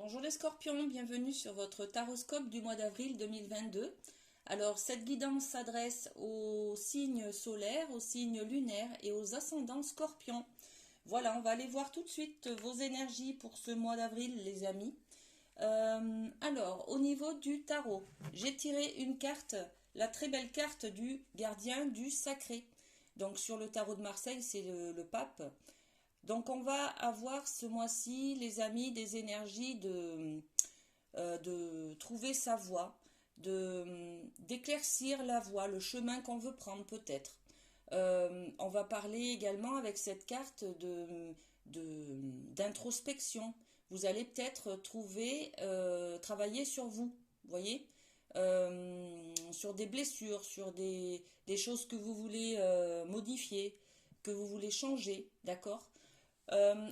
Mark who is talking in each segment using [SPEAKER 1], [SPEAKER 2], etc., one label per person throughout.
[SPEAKER 1] Bonjour les scorpions, bienvenue sur votre taroscope du mois d'avril 2022. Alors cette guidance s'adresse aux signes solaires, aux signes lunaires et aux ascendants scorpions. Voilà, on va aller voir tout de suite vos énergies pour ce mois d'avril les amis. Alors au niveau du tarot, j'ai tiré une carte, la très belle carte du gardien du sacré. Donc sur le tarot de Marseille, c'est le pape. Donc on va avoir ce mois-ci, les amis, des énergies de trouver sa voie, d'éclaircir la voie, le chemin qu'on veut prendre peut-être. On va parler également avec cette carte d'introspection. Vous allez peut-être travailler sur vous, voyez, sur des blessures, sur des choses que vous voulez modifier, que vous voulez changer, d'accord?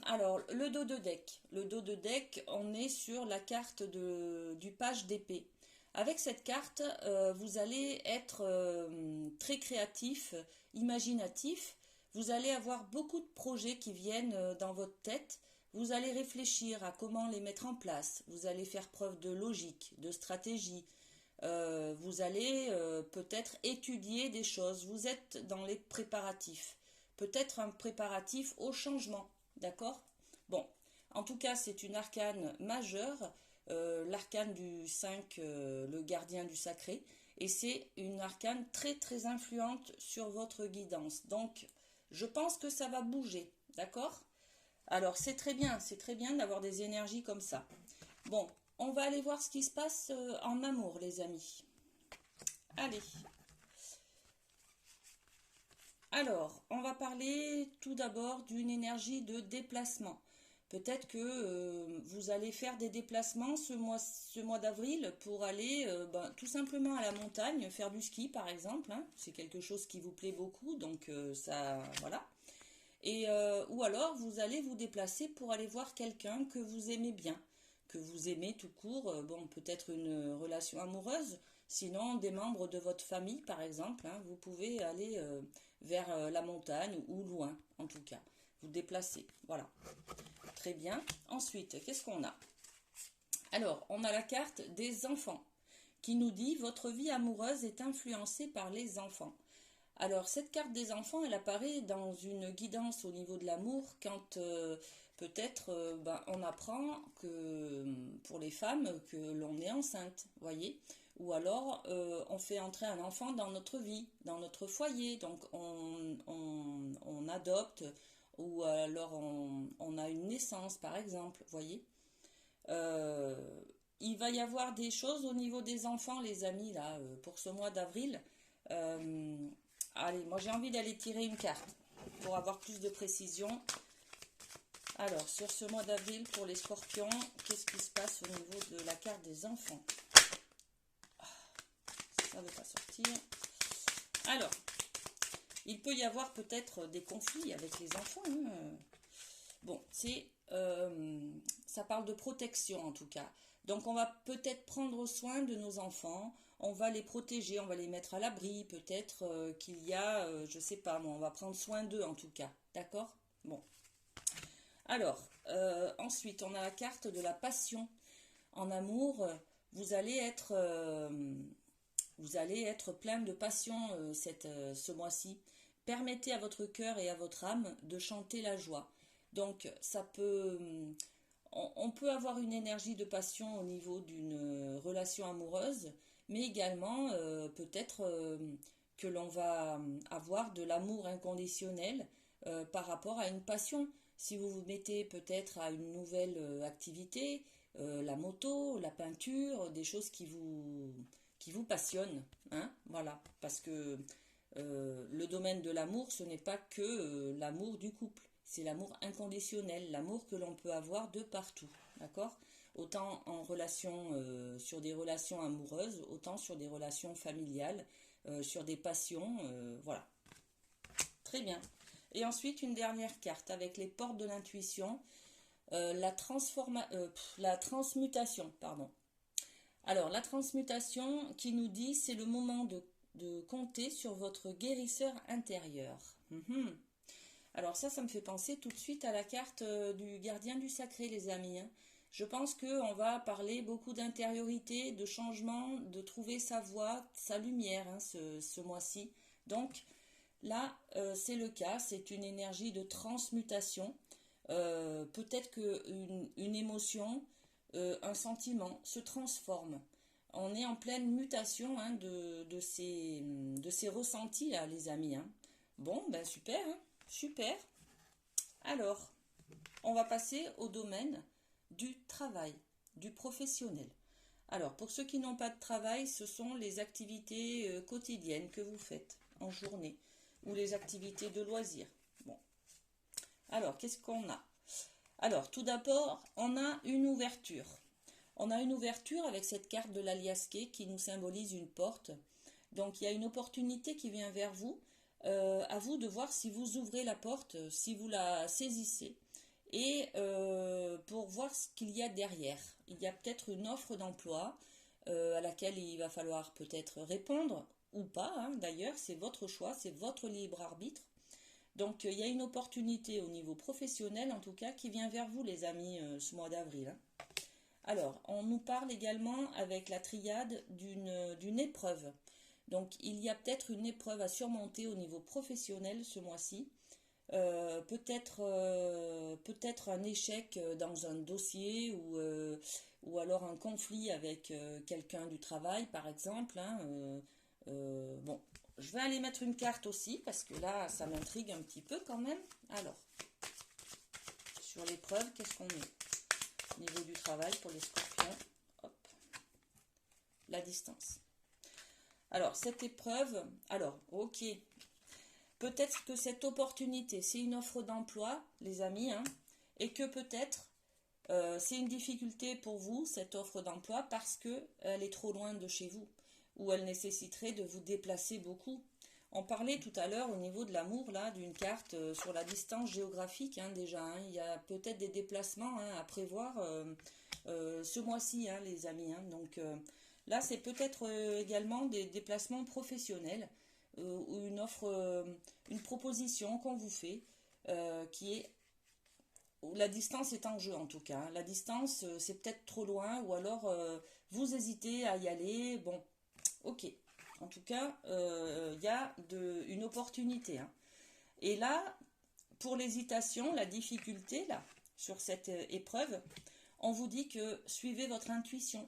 [SPEAKER 1] Alors, le dos de deck. Le dos de deck, on est sur la carte du page d'épée. Avec cette carte, vous allez être très créatif, imaginatif. Vous allez avoir beaucoup de projets qui viennent dans votre tête. Vous allez réfléchir à comment les mettre en place. Vous allez faire preuve de logique, de stratégie. Vous allez peut-être étudier des choses. Vous êtes dans les préparatifs. Peut-être un préparatif au changement. D'accord? Bon, en tout cas, c'est une arcane majeure, l'arcane du 5, le gardien du sacré, et c'est une arcane très très influente sur votre guidance. Donc, je pense que ça va bouger, d'accord? Alors, c'est très bien d'avoir des énergies comme ça. Bon, on va aller voir ce qui se passe en amour, les amis. Allez. Alors, on va parler tout d'abord d'une énergie de déplacement. Peut-être que vous allez faire des déplacements ce mois d'avril pour aller tout simplement à la montagne, faire du ski par exemple, hein. C'est quelque chose qui vous plaît beaucoup, donc ça, voilà. Et, ou alors vous allez vous déplacer pour aller voir quelqu'un que vous aimez bien, que vous aimez tout court, bon peut-être une relation amoureuse, sinon des membres de votre famille par exemple, hein, vous pouvez aller vers la montagne ou loin en tout cas, vous déplacer, voilà. Très bien. Ensuite, qu'est-ce qu'on a? Alors, on a la carte des enfants qui nous dit votre vie amoureuse est influencée par les enfants. Alors, cette carte des enfants, elle apparaît dans une guidance au niveau de l'amour quand peut-être on apprend que pour les femmes que l'on est enceinte, voyez, ou alors on fait entrer un enfant dans notre vie, dans notre foyer, donc on adopte, ou alors on a une naissance par exemple, voyez. Euh, il va y avoir des choses au niveau des enfants, les amis, là, pour ce mois d'avril. Euh, Allez, moi j'ai envie d'aller tirer une carte pour avoir plus de précision. Alors, sur ce mois d'avril, pour les scorpions, qu'est-ce qui se passe au niveau de la carte des enfants? Ça ne veut pas sortir. Alors, il peut y avoir peut-être des conflits avec les enfants, hein. Bon, ça parle de protection en tout cas. Donc on va peut-être prendre soin de nos enfants, on va les protéger, on va les mettre à l'abri, peut-être qu'il y a, je sais pas moi, on va prendre soin d'eux en tout cas, d'accord? Bon. Alors, ensuite on a la carte de la passion. En amour, vous allez être, euh, vous allez être plein de passion ce mois-ci. Permettez à votre cœur et à votre âme de chanter la joie. Donc, on peut avoir une énergie de passion au niveau d'une relation amoureuse, mais également peut-être que l'on va avoir de l'amour inconditionnel par rapport à une passion. Si vous vous mettez peut-être à une nouvelle activité, la moto, la peinture, des choses qui vous passionnent, hein, voilà, parce que le domaine de l'amour, ce n'est pas que l'amour du couple, c'est l'amour inconditionnel, l'amour que l'on peut avoir de partout, d'accord? Autant en relation, sur des relations amoureuses, autant sur des relations familiales, sur des passions, voilà. Très bien. Et ensuite, une dernière carte avec les portes de l'intuition, la transmutation, pardon. Alors, la transmutation qui nous dit c'est le moment de compter sur votre guérisseur intérieur. Alors ça me fait penser tout de suite à la carte du gardien du sacré, les amis, hein. Je pense qu'on va parler beaucoup d'intériorité, de changement, de trouver sa voie, sa lumière hein, ce mois-ci. Donc là, c'est le cas, c'est une énergie de transmutation. Peut-être qu'une émotion, un sentiment se transforme. On est en pleine mutation hein, de ces ressentis là, les amis. Hein. Bon, ben super, hein, super. Alors, on va passer au domaine du travail, du professionnel. Alors, pour ceux qui n'ont pas de travail, ce sont les activités quotidiennes que vous faites en journée ou les activités de loisirs. Bon. Alors, qu'est-ce qu'on a? Alors, tout d'abord, on a une ouverture. On a une ouverture avec cette carte de l'Aliasqué qui nous symbolise une porte. Donc, il y a une opportunité qui vient vers vous. À vous de voir si vous ouvrez la porte, si vous la saisissez. Et pour voir ce qu'il y a derrière. Il y a peut-être une offre d'emploi à laquelle il va falloir peut-être répondre ou pas. Hein. D'ailleurs, c'est votre choix, c'est votre libre arbitre. Donc, il y a une opportunité au niveau professionnel, en tout cas, qui vient vers vous, les amis, ce mois d'avril. Hein. Alors, on nous parle également avec la triade d'une épreuve. Donc, il y a peut-être une épreuve à surmonter au niveau professionnel ce mois-ci. Peut-être un échec dans un dossier ou alors un conflit avec quelqu'un du travail, par exemple. Hein, bon, je vais aller mettre une carte aussi parce que là, ça m'intrigue un petit peu quand même. Alors, sur l'épreuve, qu'est-ce qu'on met? Au niveau du travail pour les scorpions, hop, la distance. Alors, cette épreuve, alors, ok, peut-être que cette opportunité, c'est une offre d'emploi, les amis, hein, et que peut-être c'est une difficulté pour vous, cette offre d'emploi, parce qu'elle est trop loin de chez vous, ou elle nécessiterait de vous déplacer beaucoup. On parlait tout à l'heure au niveau de l'amour, là, d'une carte sur la distance géographique, hein, déjà. Hein, il y a peut-être des déplacements hein, à prévoir ce mois-ci, hein, les amis. Hein, donc là, c'est peut-être également des déplacements professionnels ou une offre, une proposition qu'on vous fait qui est où la distance est en jeu en tout cas. Hein. La distance, c'est peut-être trop loin ou alors vous hésitez à y aller. Bon, ok. En tout cas, il y a une opportunité. Hein. Et là, pour l'hésitation, la difficulté là sur cette épreuve, on vous dit que suivez votre intuition.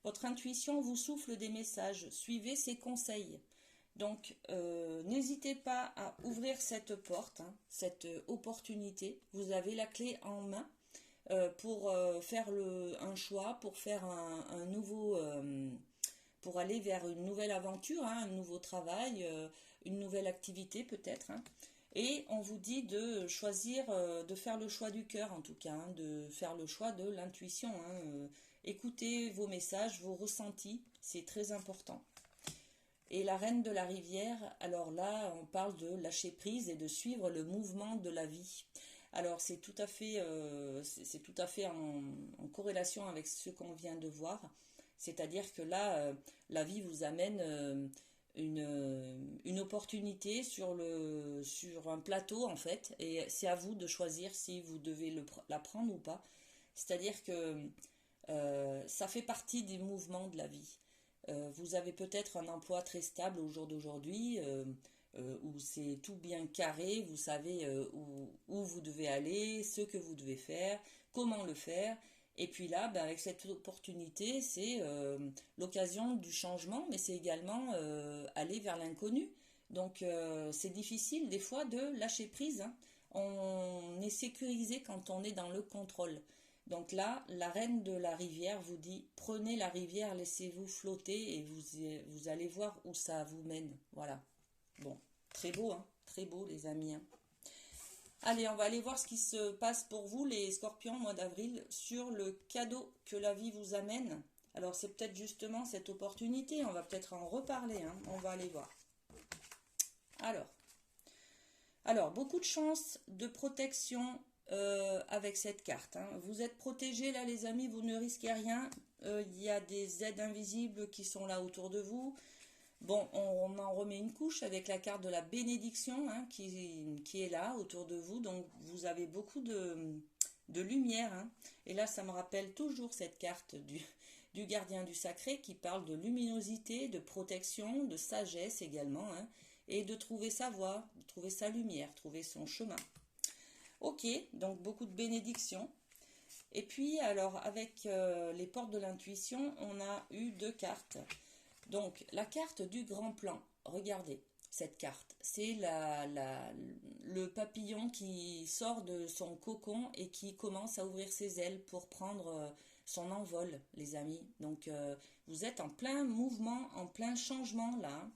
[SPEAKER 1] Votre intuition vous souffle des messages. Suivez ses conseils. Donc, n'hésitez pas à ouvrir cette porte, hein, cette opportunité. Vous avez la clé en main pour faire un choix, pour faire un nouveau, pour aller vers une nouvelle aventure, hein, un nouveau travail, une nouvelle activité peut-être. Hein. Et on vous dit de choisir, de faire le choix du cœur en tout cas, hein, de faire le choix de l'intuition. Hein, écoutez vos messages, vos ressentis, c'est très important. Et la reine de la rivière, alors là, on parle de lâcher prise et de suivre le mouvement de la vie. Alors c'est tout à fait, en corrélation avec ce qu'on vient de voir. C'est-à-dire que là, la vie vous amène une opportunité sur un plateau en fait. Et c'est à vous de choisir si vous devez la prendre ou pas. C'est-à-dire que ça fait partie des mouvements de la vie. Vous avez peut-être un emploi très stable au jour d'aujourd'hui où c'est tout bien carré, vous savez où vous devez aller, ce que vous devez faire, comment le faire. Et puis là, ben, avec cette opportunité, c'est l'occasion du changement, mais c'est également aller vers l'inconnu. Donc c'est difficile des fois de lâcher prise. Hein. On est sécurisé quand on est dans le contrôle. Donc là, la reine de la rivière vous dit, prenez la rivière, laissez-vous flotter et vous allez voir où ça vous mène. Voilà. Bon, très beau, hein, très beau les amis. Hein. Allez, on va aller voir ce qui se passe pour vous, les scorpions, mois d'avril, sur le cadeau que la vie vous amène. Alors c'est peut-être justement cette opportunité, on va peut-être en reparler, hein. On va aller voir. Alors, beaucoup de chance de protection avec cette carte. Hein. Vous êtes protégés là les amis, vous ne risquez rien. Il y a des aides invisibles qui sont là autour de vous. Bon, on en remet une couche avec la carte de la bénédiction hein, qui est là autour de vous. Donc vous avez beaucoup de lumière, hein. Et là, ça me rappelle toujours cette carte du gardien du sacré qui parle de luminosité, de protection, de sagesse également, hein, et de trouver sa voie, de trouver sa lumière, trouver son chemin. Ok, donc beaucoup de bénédictions. Et puis, alors, avec les portes de l'intuition, on a eu deux cartes. Donc, la carte du grand plan. Regardez cette carte. C'est le papillon qui sort de son cocon et qui commence à ouvrir ses ailes pour prendre son envol, les amis. Donc, vous êtes en plein mouvement, en plein changement là.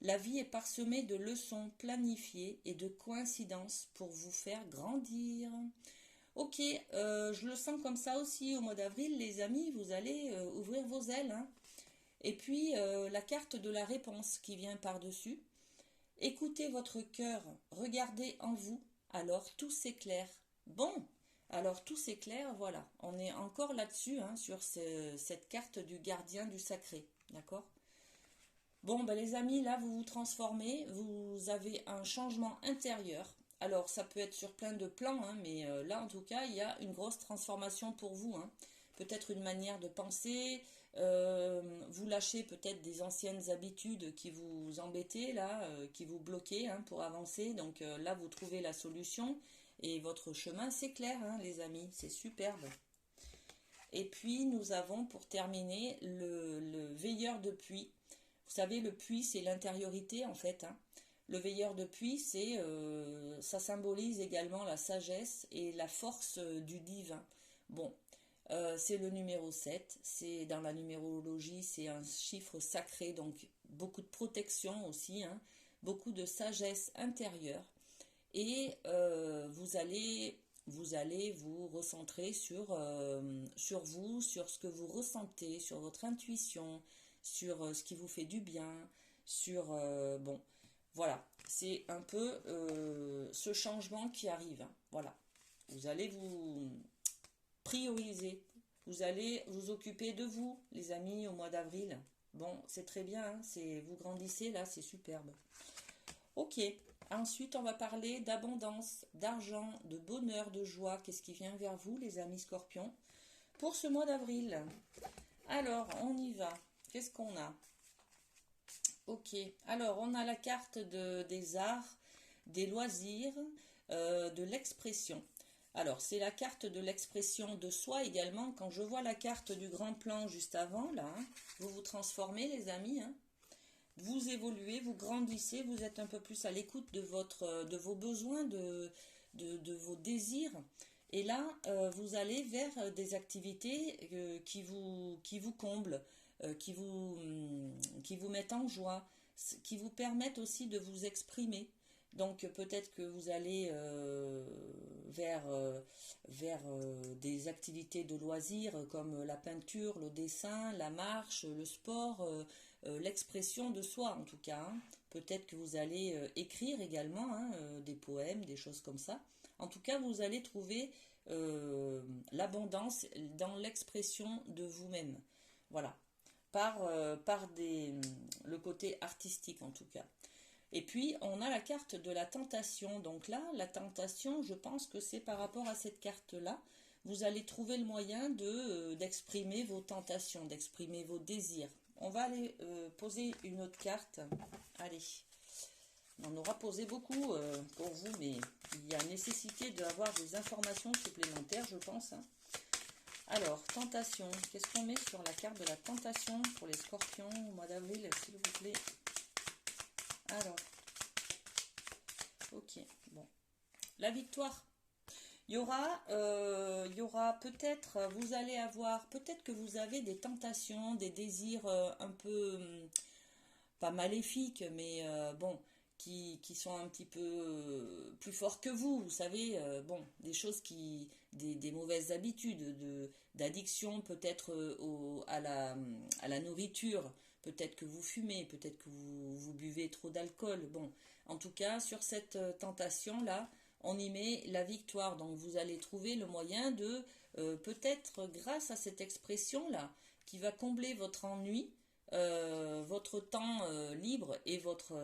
[SPEAKER 1] La vie est parsemée de leçons planifiées et de coïncidences pour vous faire grandir. Ok, je le sens comme ça aussi au mois d'avril, les amis, vous allez ouvrir vos ailes, hein. Et puis la carte de la réponse qui vient par-dessus. Écoutez votre cœur, regardez en vous, alors tout s'éclaire. Bon, alors tout s'éclaire, voilà. On est encore là-dessus, hein, sur cette carte du gardien du sacré, d'accord? Bon, ben les amis, là, vous vous transformez, vous avez un changement intérieur. Alors, ça peut être sur plein de plans, hein, mais là, en tout cas, il y a une grosse transformation pour vous, hein. Peut-être une manière de penser, vous lâchez peut-être des anciennes habitudes qui vous embêtaient, là, qui vous bloquaient, hein, pour avancer. Donc là, vous trouvez la solution et votre chemin s'éclaire, hein, les amis. C'est superbe. Et puis, nous avons pour terminer le veilleur de puits. Vous savez, le puits, c'est l'intériorité en fait, hein. Le veilleur de puits, ça symbolise également la sagesse et la force du divin. Bon, c'est le numéro 7, c'est dans la numérologie, c'est un chiffre sacré, donc beaucoup de protection aussi, hein, beaucoup de sagesse intérieure. Et vous allez vous recentrer sur vous, sur ce que vous ressentez, sur votre intuition, sur ce qui vous fait du bien, bon, voilà, c'est un peu ce changement qui arrive, hein. Voilà, vous allez vous prioriser, vous allez vous occuper de vous, les amis, au mois d'avril. Bon, c'est très bien, hein, vous grandissez là, c'est superbe. Ok, ensuite on va parler d'abondance, d'argent, de bonheur, de joie. Qu'est-ce qui vient vers vous, les amis scorpions, pour ce mois d'avril? Alors, on y va. Qu'est-ce qu'on a? Ok, alors on a la carte des arts, des loisirs, de l'expression. Alors, c'est la carte de l'expression de soi également. Quand je vois la carte du grand plan juste avant, là, hein, vous vous transformez, les amis, hein. Vous évoluez, vous grandissez, vous êtes un peu plus à l'écoute de vos besoins, de vos désirs. Et là, vous allez vers des activités qui vous comblent, qui vous mettent en joie, qui vous permettent aussi de vous exprimer. Donc peut-être que vous allez vers des activités de loisirs comme la peinture, le dessin, la marche, le sport, l'expression de soi en tout cas, hein. Peut-être que vous allez écrire également, hein, des poèmes, des choses comme ça. En tout cas, vous allez trouver l'abondance dans l'expression de vous-même. Voilà, par le côté artistique en tout cas. Et puis, on a la carte de la tentation. Donc là, la tentation, je pense que c'est par rapport à cette carte-là. Vous allez trouver le moyen d'exprimer vos tentations, d'exprimer vos désirs. On va aller poser une autre carte. Allez, on aura posé beaucoup pour vous, mais il y a nécessité d'avoir des informations supplémentaires, je pense, hein. Alors, tentation. Qu'est-ce qu'on met sur la carte de la tentation pour les scorpions au mois d'avril, s'il vous plaît? Alors, ok, bon. La victoire. Il y aura peut-être, vous allez avoir, peut-être que vous avez des tentations, des désirs un peu, pas maléfiques, mais bon, qui sont un petit peu plus forts que vous savez, bon, des choses des mauvaises habitudes, d'addiction peut-être à la nourriture, peut-être que vous fumez, peut-être que vous buvez trop d'alcool, bon, en tout cas, sur cette tentation-là, on y met la victoire, donc vous allez trouver le moyen de, peut-être grâce à cette expression-là, qui va combler votre ennui, votre temps libre et votre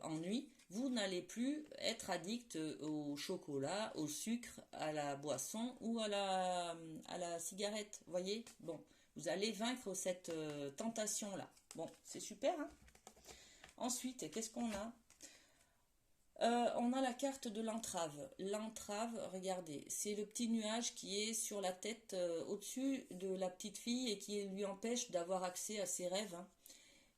[SPEAKER 1] ennui, vous n'allez plus être addict au chocolat, au sucre, à la boisson ou à la cigarette. Voyez? Bon, vous allez vaincre cette tentation-là. Bon, c'est super, hein? Ensuite, qu'est-ce qu'on a? On a la carte de l'entrave. L'entrave, regardez, c'est le petit nuage qui est sur la tête au-dessus de la petite fille et qui lui empêche d'avoir accès à ses rêves, hein.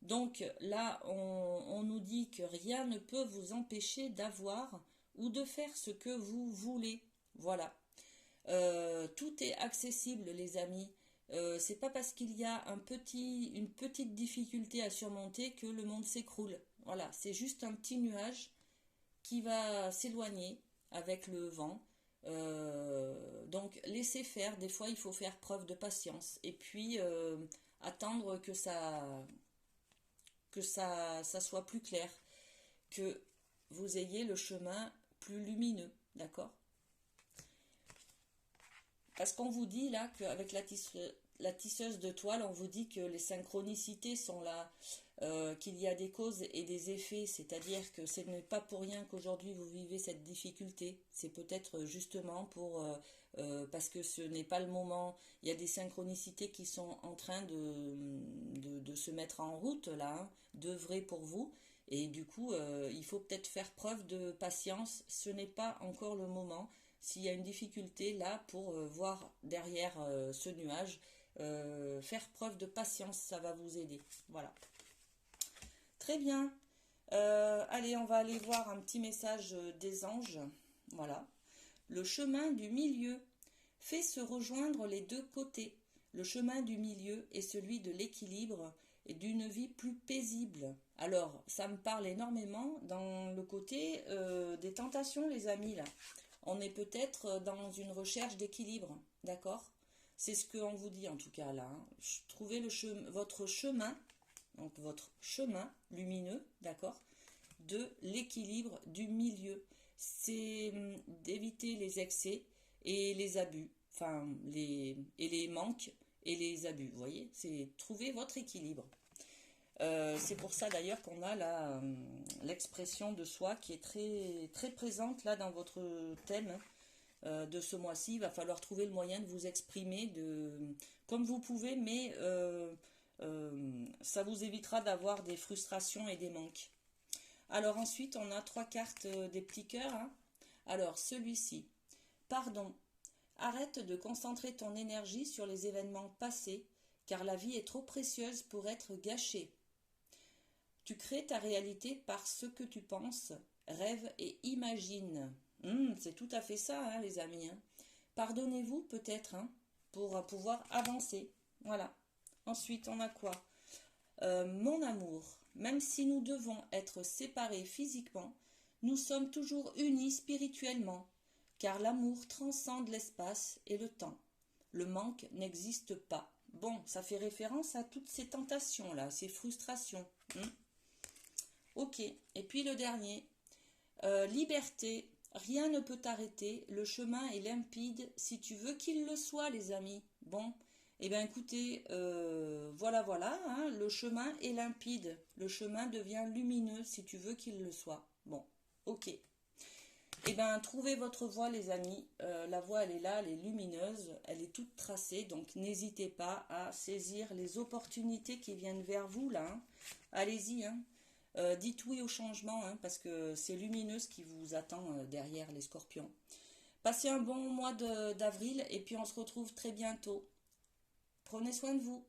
[SPEAKER 1] Donc là, on nous dit que rien ne peut vous empêcher d'avoir ou de faire ce que vous voulez. Voilà. Tout est accessible, les amis. C'est pas parce qu'il y a une petite difficulté à surmonter que le monde s'écroule. Voilà, c'est juste un petit nuage qui va s'éloigner avec le vent. Donc laissez faire, des fois il faut faire preuve de patience et puis attendre que ça soit plus clair, que vous ayez le chemin plus lumineux, d'accord? Parce qu'on vous dit là qu'avec la tisseuse de toile, on vous dit que les synchronicités sont là, qu'il y a des causes et des effets, c'est-à-dire que ce n'est pas pour rien qu'aujourd'hui vous vivez cette difficulté, c'est peut-être justement parce que ce n'est pas le moment, il y a des synchronicités qui sont en train de se mettre en route là, hein, d'œuvrer pour vous, et du coup il faut peut-être faire preuve de patience, ce n'est pas encore le moment. S'il y a une difficulté là pour voir derrière ce nuage, faire preuve de patience, ça va vous aider. Voilà. Très bien. Allez, on va aller voir un petit message des anges. Voilà. Le chemin du milieu fait se rejoindre les deux côtés. Le chemin du milieu est celui de l'équilibre et d'une vie plus paisible. Alors, ça me parle énormément dans le côté des tentations, les amis, là. On est peut-être dans une recherche d'équilibre, d'accord? C'est ce qu'on vous dit en tout cas là, hein. Trouvez votre chemin, donc votre chemin lumineux, d'accord? De l'équilibre du milieu. C'est d'éviter les excès et les abus, enfin les manques et les abus, vous voyez? C'est trouver votre équilibre. C'est pour ça d'ailleurs qu'on a l'expression de soi qui est très, très présente là dans votre thème de ce mois-ci. Il va falloir trouver le moyen de vous exprimer comme vous pouvez, mais ça vous évitera d'avoir des frustrations et des manques. Alors ensuite, on a 3 cartes des petits cœurs, hein. Alors celui-ci, pardon, arrête de concentrer ton énergie sur les événements passés, car la vie est trop précieuse pour être gâchée. Tu crées ta réalité par ce que tu penses, rêves et imagines. C'est tout à fait ça, hein, les amis, hein. Pardonnez-vous peut-être, hein, pour pouvoir avancer. Voilà. Ensuite, on a quoi? Mon amour, même si nous devons être séparés physiquement, nous sommes toujours unis spirituellement, car l'amour transcende l'espace et le temps. Le manque n'existe pas. Bon, ça fait référence à toutes ces tentations-là, ces frustrations. Ok, et puis le dernier, liberté, rien ne peut t'arrêter, le chemin est limpide, si tu veux qu'il le soit, les amis. Bon, eh bien écoutez, voilà, hein, le chemin est limpide, le chemin devient lumineux si tu veux qu'il le soit. Bon, ok. Eh bien, trouvez votre voie, les amis. La voie, elle est là, elle est lumineuse, elle est toute tracée, donc n'hésitez pas à saisir les opportunités qui viennent vers vous, là, hein. Allez-y, hein. Dites oui au changement, hein, parce que c'est lumineux ce qui vous attend derrière les scorpions. Passez un bon mois d'avril et puis on se retrouve très bientôt. Prenez soin de vous.